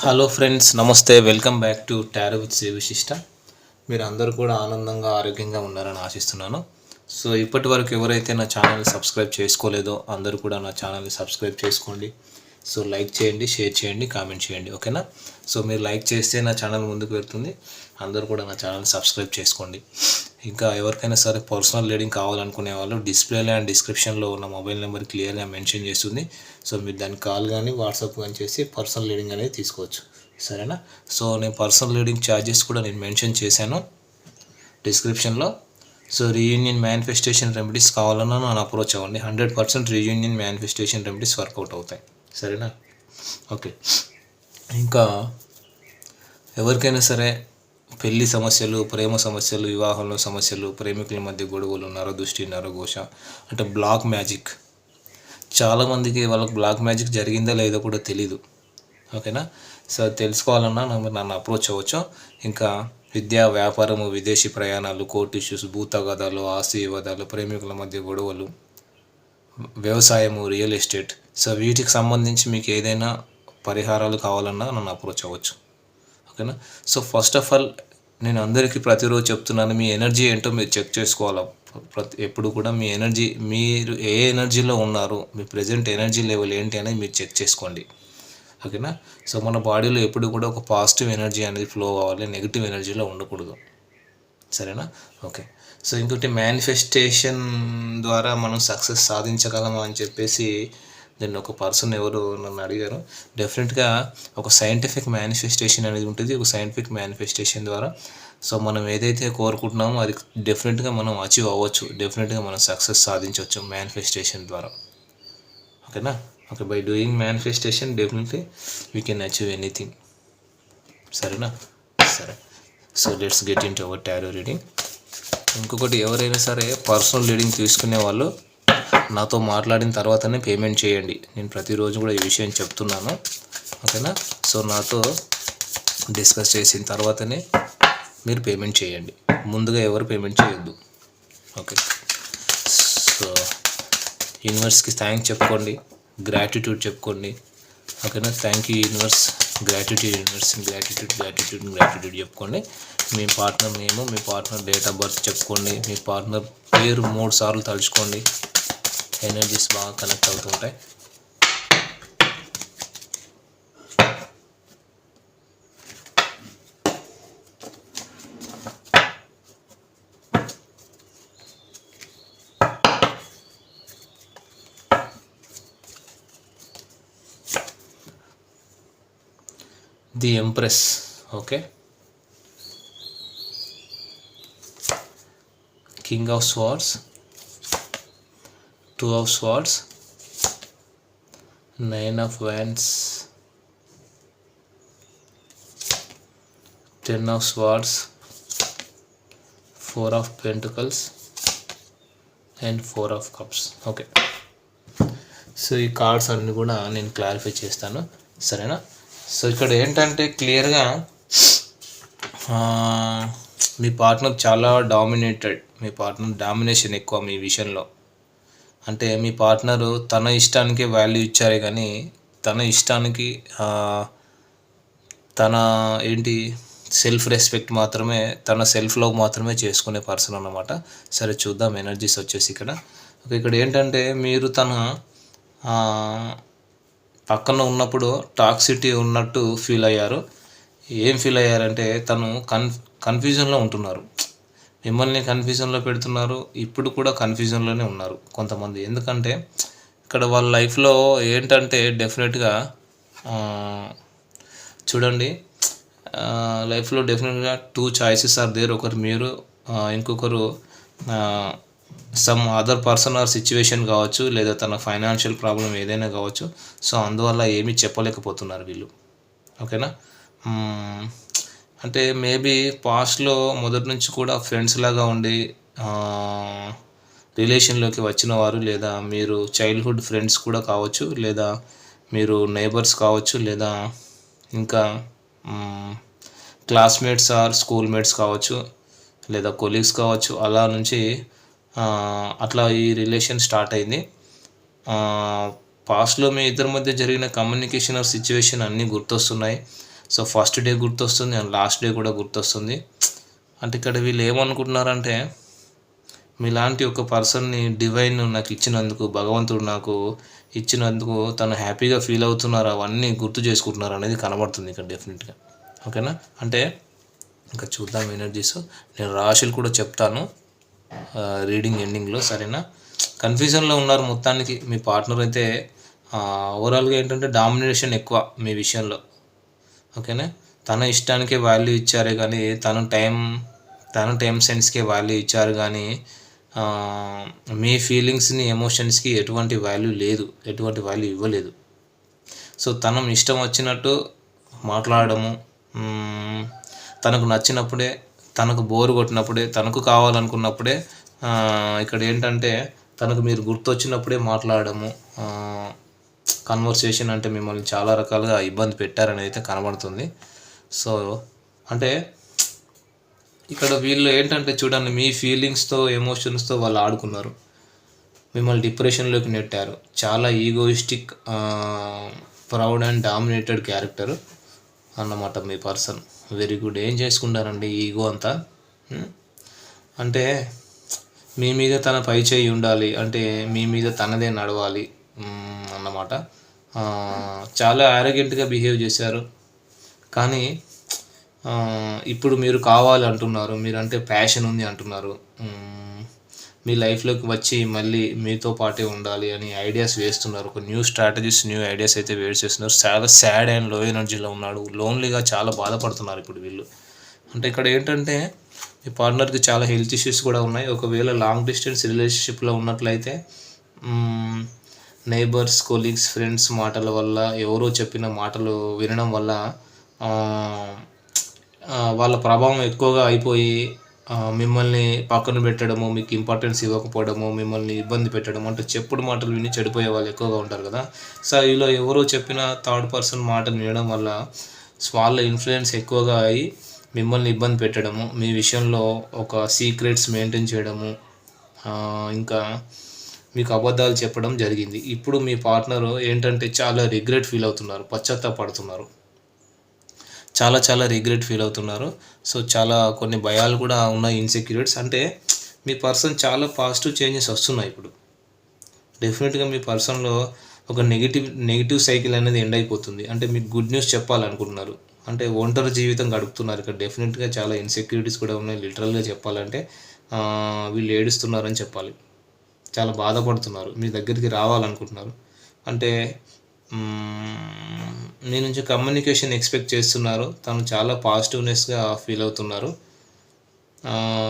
Hello friends, namaste. Welcome back to tarot with Shri Vishishta. మీరు అందరూ కూడా ఆనందంగా ఆరోగ్యంగా ఉన్నారని ఆశిస్తున్నాను. సో ఇప్పటి వరకు ఎవరైతే నా ఛానల్ని సబ్స్క్రైబ్ చేసుకోలేదో అందరూ కూడా నా ఛానల్ని సబ్స్క్రైబ్ చేసుకోండి. సో లైక్ చేయండి, షేర్ చేయండి, కామెంట్ చేయండి, ఓకేనా? సో మీరు లైక్ చేస్తే నా ఛానల్ ముందుకు వెళ్తుంది. అందరూ కూడా నా ఛానల్ని సబ్స్క్రైబ్ చేసుకోండి. ఇంకా ఎవరికైనా సరే పర్సనల్ రీడింగ్ కావాలనుకునే వాళ్ళు డిస్ప్లేలో అండ్ డిస్క్రిప్షన్లో ఉన్న మొబైల్ నెంబర్ క్లియర్గా మెన్షన్ చేస్తుంది. సో మీరు దాన్ని కాల్ కానీ వాట్సాప్ కానీ చేసి పర్సనల్ రీడింగ్ అనేది తీసుకోవచ్చు, సరేనా? సో నేను పర్సనల్ రీడింగ్ ఛార్జెస్ కూడా నేను మెన్షన్ చేశాను డిస్క్రిప్షన్లో. సో రీయూనియన్ మేనిఫెస్టేషన్ రెమెడీస్ కావాలన్నా నన్ను అప్రోచ్ అవ్వండి. 100% రీయూనియన్ మేనిఫెస్టేషన్ రెమెడీస్ వర్కౌట్ అవుతాయి, సరేనా? ఓకే. ఇంకా ఎవరికైనా సరే పెళ్లి సమస్యలు, ప్రేమ సమస్యలు, వివాహంలో సమస్యలు, ప్రేమికుల మధ్య గొడవలు, నరదృష్టి, నరఘోష అంటే బ్లాక్ మ్యాజిక్, చాలామందికి వాళ్ళకి బ్లాక్ మ్యాజిక్ జరిగిందా లేదో కూడా తెలీదు, ఓకేనా? సో తెలుసుకోవాలన్నా నన్ను అప్రోచ్ అవ్వచ్చు. ఇంకా విద్యా, వ్యాపారము, విదేశీ ప్రయాణాలు, కోర్టు ఇష్యూస్, భూతగాదాలు, ఆస్తి వివాదాలు, ప్రేమికుల మధ్య గొడవలు, వ్యవసాయము, రియల్ ఎస్టేట్, సో వీటికి సంబంధించి మీకు ఏదైనా పరిహారాలు కావాలన్నా నన్ను అప్రోచ్ అవ్వచ్చు, ఓకేనా? సో ఫస్ట్ ఆఫ్ ఆల్ నేను అందరికీ ప్రతిరోజు చెప్తున్నాను, మీ ఎనర్జీ ఏంటో మీరు చెక్ చేసుకోవాలి. ఎప్పుడు కూడా మీ ఎనర్జీ, మీరు ఏ ఎనర్జీలో ఉన్నారు, మీ ప్రజెంట్ ఎనర్జీ లెవెల్ ఏంటి అనేది మీరు చెక్ చేసుకోండి, ఓకేనా? సో మన బాడీలో ఎప్పుడు కూడా ఒక పాజిటివ్ ఎనర్జీ అనేది ఫ్లో అవ్వాలి, నెగిటివ్ ఎనర్జీలో ఉండకూడదు, సరేనా? ఓకే. సో ఇంకోటి, మేనిఫెస్టేషన్ ద్వారా మనం సక్సెస్ సాధించగలమా అని చెప్పేసి నేను ఒక పర్సన్ ఎవరు నన్ను అడిగారు. డెఫినెట్గా ఒక సైంటిఫిక్ మేనిఫెస్టేషన్ అనేది ఉంటుంది. ఒక సైంటిఫిక్ మేనిఫెస్టేషన్ ద్వారా సో మనం ఏదైతే కోరుకుంటున్నామో అది డెఫినెట్గా మనం అచీవ్ అవ్వచ్చు, డెఫినెట్గా మనం సక్సెస్ సాధించవచ్చు మేనిఫెస్టేషన్ ద్వారా, ఓకేనా? Okay, by doing manifestation definitely we can achieve anything, సరేనా? సరే. So let's get in to our tarot reading. ఇంకొకటి, ఎవరైనా సరే పర్సనల్ రీడింగ్ తీసుకునే వాళ్ళు నాతో మాట్లాడిన తర్వాతనే పేమెంట్ చేయండి. నేను ప్రతిరోజు కూడా ఈ విషయం చెప్తున్నాను, ఓకేనా? సో నాతో డిస్కస్ చేసిన తర్వాతనే మీరు పేమెంట్ చేయండి, ముందుగా ఎవరు పేమెంట్ చేయొద్దు, ఓకే? సో యూనివర్స్కి థ్యాంక్స్ చెప్పుకోండి, గ్రాటిట్యూడ్ చెప్పుకోండి, ఓకేనా? Thank you universe, gratitude universe, gratitude చెప్పుకోండి. మీ పార్ట్నర్ నేమ్, మీ పార్ట్నర్ డేట్ ఆఫ్ బర్త్ చెప్పుకోండి, మీ పార్ట్నర్ పేరు 3 సార్లు తలుచుకోండి. ఎనర్జీస్ బాగా కనెక్ట్ అవుతుంటాయి. The empress, okay. King of swords, 2 of swords, 9 of wands, 10 of swords, 4 of pentacles and 4 of cups, okay. So ఈ కార్డ్స్ అన్నీ కూడా నేను క్లారిఫై చేస్తాను, సరేనా? సో ఇక్కడ ఏంటంటే క్లియర్గా మీ పార్ట్నర్ చాలా డామినేటెడ్, మీ పార్ట్నర్ డామినేషన్ ఎక్కువ మీ విషయంలో. అంటే మీ పార్ట్నరు తన ఇష్టానికే వాల్యూ ఇచ్చారే కానీ తన ఇష్టానికి తన సెల్ఫ్ రెస్పెక్ట్ మాత్రమే, తన సెల్ఫ్ లవ్ మాత్రమే చేసుకునే పర్సన్ అన్నమాట. సరే చూద్దాం ఎనర్జీస్ వచ్చేసి ఇక్కడ. ఓకే, ఇక్కడ ఏంటంటే మీరు తన పక్కన ఉన్నప్పుడు టాక్సిటీ ఉన్నట్టు ఫీల్ అయ్యారు. ఏం ఫీల్ అయ్యారంటే తను కన్ఫ్యూజన్లో ఉంటున్నారు, మిమ్మల్ని కన్ఫ్యూజన్లో పెడుతున్నారు, ఇప్పుడు కూడా కన్ఫ్యూజన్లోనే ఉన్నారు కొంతమంది. ఎందుకంటే ఇక్కడ వాళ్ళ లైఫ్లో ఏంటంటే డెఫినెట్గా చూడండి, లైఫ్లో డెఫినెట్గా 2 చాయిసెస్ ఆర్ దేర్. ఒకరు మీరు, ఇంకొకరు some other person are situation కావచ్చు, లేదా తన ఫైనాన్షియల్ ప్రాబ్లం ఏదైనా కావచ్చు. సో అందువల్ల ఏమీ చెప్పలేకపోతున్నారు వీళ్ళు, ఓకేనా? అంటే మేబీ పాస్ట్లో మొదటి నుంచి కూడా ఫ్రెండ్స్ లాగా ఉండి రిలేషన్లోకి వచ్చిన వారు, లేదా మీరు చైల్డ్హుడ్ ఫ్రెండ్స్ కూడా కావచ్చు, లేదా మీరు నైబర్స్ కావచ్చు, లేదా ఇంకా క్లాస్మేట్స్ ఆర్ స్కూల్మేట్స్ కావచ్చు, లేదా కొలీగ్స్ కావచ్చు. అలా నుంచి అట్లా ఈ రిలేషన్ స్టార్ట్ అయింది. పాస్ట్లో మీ ఇద్దరి మధ్య జరిగిన కమ్యూనికేషన్ ఆర్ సిచ్యువేషన్ అన్నీ గుర్తొస్తున్నాయి. సో ఫస్ట్ డే గుర్తొస్తుంది అండ్ లాస్ట్ డే కూడా గుర్తొస్తుంది. అంటే ఇక్కడ వీళ్ళు ఏమనుకుంటున్నారంటే, మీలాంటి ఒక పర్సన్ని డివైన్ నాకు ఇచ్చినందుకు, భగవంతుడు నాకు ఇచ్చినందుకు తను హ్యాపీగా ఫీల్ అవుతున్నారు, అవన్నీ గుర్తు చేసుకుంటున్నారు అనేది కనబడుతుంది ఇక్కడ డెఫినెట్గా. ఓకేనా, అంటే ఇంకా చూద్దాం ఎనర్జీస్. నేను రాశులు కూడా చెప్తాను రీడింగ్ ఎండింగ్లో, సరేనా. కన్ఫ్యూజన్లో ఉన్నారు మొత్తానికి. మీ పార్ట్నర్ అయితే ఓవరాల్గా ఏంటంటే డామినేషన్ ఎక్కువ మీ విషయంలో. ఓకేనా, తన ఇష్టానికే వాల్యూ ఇచ్చారే కానీ తన టైం సెన్స్కే వాల్యూ ఇచ్చారు కానీ మీ ఫీలింగ్స్ని, ఎమోషన్స్కి ఎటువంటి వాల్యూ లేదు, ఎటువంటి వాల్యూ ఇవ్వలేదు. సో తనం ఇష్టం వచ్చినట్టు మాట్లాడము, తనకు నచ్చినప్పుడే, తనకు బోరు కొట్టినప్పుడే, తనకు కావాలనుకున్నప్పుడే, ఇక్కడ ఏంటంటే తనకు మీరు గుర్తొచ్చినప్పుడే మాట్లాడము, కన్వర్సేషన్ అంటే మిమ్మల్ని చాలా రకాలుగా ఇబ్బంది పెట్టారని అయితే కనబడుతుంది. సో అంటే ఇక్కడ వీళ్ళు ఏంటంటే చూడండి, మీ ఫీలింగ్స్తో, ఎమోషన్స్తో వాళ్ళు ఆడుకున్నారు, మిమ్మల్ని డిప్రెషన్లోకి నెట్టారు. చాలా egoistic, proud and dominated character అన్నమాట మీ పర్సన్. Very good. ఏం చేసుకుంటారండి ఈగో అంతా? అంటే మీ మీద తన పై చేయి ఉండాలి, అంటే మీ మీద తనదే నడవాలి అన్నమాట. చాలా యారగెంట్గా బిహేవ్ చేశారు. కానీ ఇప్పుడు మీరు కావాలి అంటున్నారు, మీరంటే ప్యాషన్ ఉంది అంటున్నారు, మీ లైఫ్లోకి వచ్చి మళ్ళీ మీతో పాటే ఉండాలి అని ఐడియాస్ వేస్తున్నారు. ఒక న్యూ స్ట్రాటజీస్, న్యూ ఐడియాస్ అయితే వేడి చేస్తున్నారు. చాలా సాడ్ అండ్ లో ఎనర్జీలో ఉన్నాడు, లోన్లీగా చాలా బాధపడుతున్నారు ఇప్పుడు వీళ్ళు. అంటే ఇక్కడ ఏంటంటే మీ పార్ట్నర్కి చాలా హెల్త్ ఇష్యూస్ కూడా ఉన్నాయి. ఒకవేళ లాంగ్ డిస్టెన్స్ రిలేషన్షిప్లో ఉన్నట్లయితే నైబర్స్, కొలీగ్స్, ఫ్రెండ్స్ మాటల వల్ల, ఎవరో చెప్పిన మాటలు వినడం వల్ల వాళ్ళ ప్రభావం ఎక్కువగా అయిపోయి మిమ్మల్ని పక్కన పెట్టడము, మీకు ఇంపార్టెన్స్ ఇవ్వకపోవడము, మిమ్మల్ని ఇబ్బంది పెట్టడం, అంటే చెప్పుడు మాటలు విని చెడిపోయే వాళ్ళు ఎక్కువగా ఉంటారు కదా. సో ఇలా ఎవరో చెప్పిన థర్డ్ పర్సన్ మాటలు వినడం వల్ల వాళ్ళ ఇన్ఫ్లుయెన్స్ ఎక్కువగా అయ్యి మిమ్మల్ని ఇబ్బంది పెట్టడము, మీ విషయంలో ఒక సీక్రెట్స్ మెయింటైన్ చేయడము, ఇంకా మీకు అబద్ధాలు చెప్పడం జరిగింది. ఇప్పుడు మీ పార్ట్నర్ ఏంటంటే చాలా రిగ్రెట్ ఫీల్ అవుతున్నారు, పశ్చాత్తాపడుతున్నారు, చాలా రిగ్రెట్ ఫీల్ అవుతున్నారు. సో చాలా కొన్ని భయాలు కూడా ఉన్నాయి, ఇన్సెక్యూరిటీస్. అంటే మీ పర్సన్ చాలా పాజిటివ్ చేంజెస్ వస్తున్నాయి ఇప్పుడు. డెఫినెట్గా మీ పర్సన్లో ఒక నెగిటివ్ సైకిల్ అనేది ఎండ్ అయిపోతుంది. అంటే మీకు గుడ్ న్యూస్ చెప్పాలనుకుంటున్నారు, అంటే ఒంటరి జీవితం గడుపుతున్నారు. ఇక్కడ డెఫినెట్గా చాలా ఇన్సెక్యూరిటీస్ కూడా ఉన్నాయి. లిటరల్గా చెప్పాలంటే వీళ్ళు ఏడుస్తున్నారని చెప్పాలి, చాలా బాధపడుతున్నారు, మీ దగ్గరికి రావాలనుకుంటున్నారు. అంటే మీ నుంచి కమ్యూనికేషన్ ఎక్స్పెక్ట్ చేస్తున్నారు. తను చాలా పాజిటివ్నెస్గా ఫీల్ అవుతున్నారు,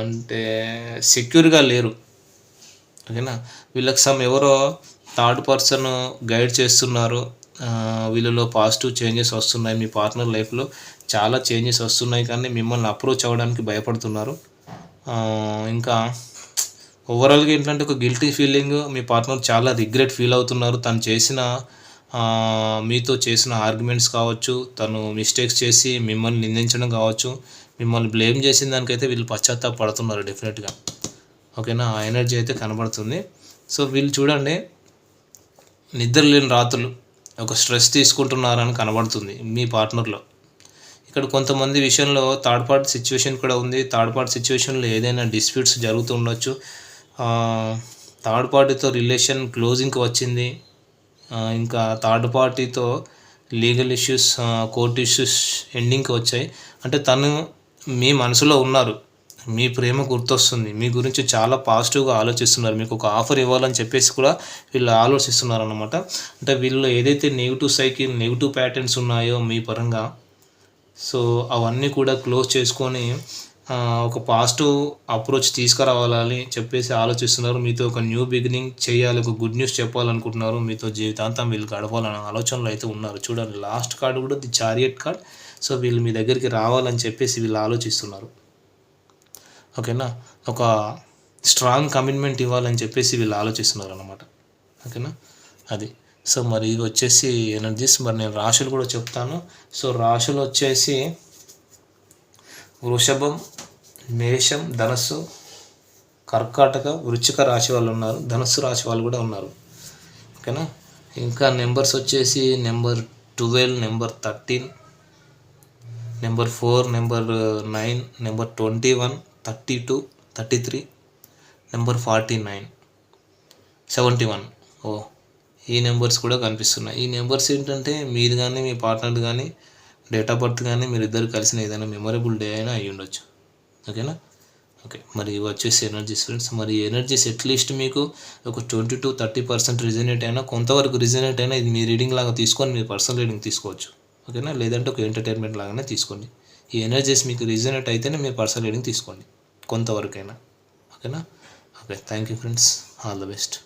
అంటే సెక్యూర్గా లేరు. ఓకేనా, వీళ్ళకి ఎవరో థర్డ్ పర్సన్ గైడ్ చేస్తున్నారు. వీళ్ళలో పాజిటివ్ చేంజెస్ వస్తున్నాయి, మీ పార్ట్నర్ లైఫ్లో చాలా చేంజెస్ వస్తున్నాయి, కానీ మిమ్మల్ని అప్రోచ్ అవ్వడానికి భయపడుతున్నారు. ఇంకా ఓవరాల్గా ఏంటంటే ఒక గిల్టీ ఫీలింగ్, మీ పార్ట్నర్ చాలా రిగ్రెట్ ఫీల్ అవుతున్నారు. మీతో చేసిన ఆర్గ్యుమెంట్స్ కావచ్చు, తను మిస్టేక్స్ చేసి మిమ్మల్ని నిందించడం కావచ్చు, మిమ్మల్ని బ్లేమ్ చేసిన దానికైతే వీళ్ళు పశ్చాత్తాపడుతున్నారు డెఫినెట్గా. ఓకేనా, ఆ ఎనర్జీ అయితే కనబడుతుంది. సో వీళ్ళు చూడండి, నిద్ర లేని రాత్రులు, ఒక స్ట్రెస్ తీసుకుంటున్నారని కనబడుతుంది మీ పార్ట్నర్లో. ఇక్కడ కొంతమంది విషయంలో థర్డ్ పార్టీ సిచ్యువేషన్ కూడా ఉంది. థర్డ్ పార్టీ సిచ్యువేషన్లో ఏదైనా డిస్ప్యూట్స్ జరుగుతూ ఉండొచ్చు. థర్డ్ పార్టీతో రిలేషన్ క్లోజింగ్కి వచ్చింది. ఇంకా థర్డ్ పార్టీతో లీగల్ ఇష్యూస్, కోర్ట్ ఇష్యూస్ ఎండింగ్కి వచ్చాయి. అంటే తను మీ మనసులో ఉన్నారు, మీ ప్రేమ గుర్తొస్తుంది, మీ గురించి చాలా పాజిటివ్గా ఆలోచిస్తున్నారు, మీకు ఒక ఆఫర్ ఇవ్వాలని చెప్పేసి కూడా వీళ్ళు ఆలోచిస్తున్నారు అన్నమాట. అంటే వీళ్ళు ఏదైతే నెగిటివ్ ప్యాటర్న్స్ ఉన్నాయో మీ పరంగా, సో అవన్నీ కూడా క్లోజ్ చేసుకొని ఒక పాజిటివ్ అప్రోచ్ తీసుకురావాలని చెప్పేసి ఆలోచిస్తున్నారు. మీతో ఒక న్యూ బిగినింగ్ చేయాలి, ఒక గుడ్ న్యూస్ చెప్పాలనుకుంటున్నారు, మీతో జీవితాంతం వీళ్ళు గడపాలన్న ఆలోచనలో అయితే ఉన్నారు. చూడండి, లాస్ట్ కార్డు కూడా ది చారియట్ కార్డ్. సో వీళ్ళు మీ దగ్గరికి రావాలని చెప్పేసి వీళ్ళు ఆలోచిస్తున్నారు. ఓకేనా, ఒక స్ట్రాంగ్ కమిట్మెంట్ ఇవ్వాలని చెప్పేసి వీళ్ళు ఆలోచిస్తున్నారు అన్నమాట. ఓకేనా, అది. సో మరి ఇది వచ్చేసి ఎనర్జీస్. మరి నేను రాశులు కూడా చెప్తాను. సో రాశులు వచ్చేసి వృషభం, మేషం, ధనస్సు, కర్కాటక, వృశ్చిక రాశి వాళ్ళు ఉన్నారు, ధనస్సు రాశి వాళ్ళు కూడా ఉన్నారు. ఓకేనా, ఇంకా నెంబర్స్ వచ్చేసి number 12, number 13, number 4, number 9, number 21, 32, 33, number 49, 71. ఓ ఈ నెంబర్స్ కూడా కనిపిస్తున్నాయి. ఈ నెంబర్స్ ఏంటంటే మీరు కానీ మీ పార్ట్నర్ కానీ డేట్ ఆఫ్ బర్త్ కానీ మీరు ఇద్దరు కలిసిన ఏదైనా మెమొరబుల్ డే అయినా అయ్యి ఉండొచ్చు. ఓకేనా? ఓకే, మరి ఇవి వచ్చేసి ఎనర్జీస్ ఫ్రెండ్స్. మరి ఎనర్జీస్ అట్లీస్ట్ మీకు ఒక 20-30% రిజనేట్ అయినా, కొంతవరకు రిజనేట్ అయినా ఇది మీ రీడింగ్ లాగా తీసుకొని మీరు పర్సనల్ రీడింగ్ తీసుకోవచ్చు. ఓకేనా? లేదంటే ఒక ఎంటర్టైన్మెంట్ లాగానే తీసుకోండి. ఈ ఎనర్జీస్ మీకు రిజనేట్ అయితేనే మీరు పర్సనల్ రీడింగ్ తీసుకోండి కొంతవరకైనా. ఓకేనా? Okay, thank you friends, all the best.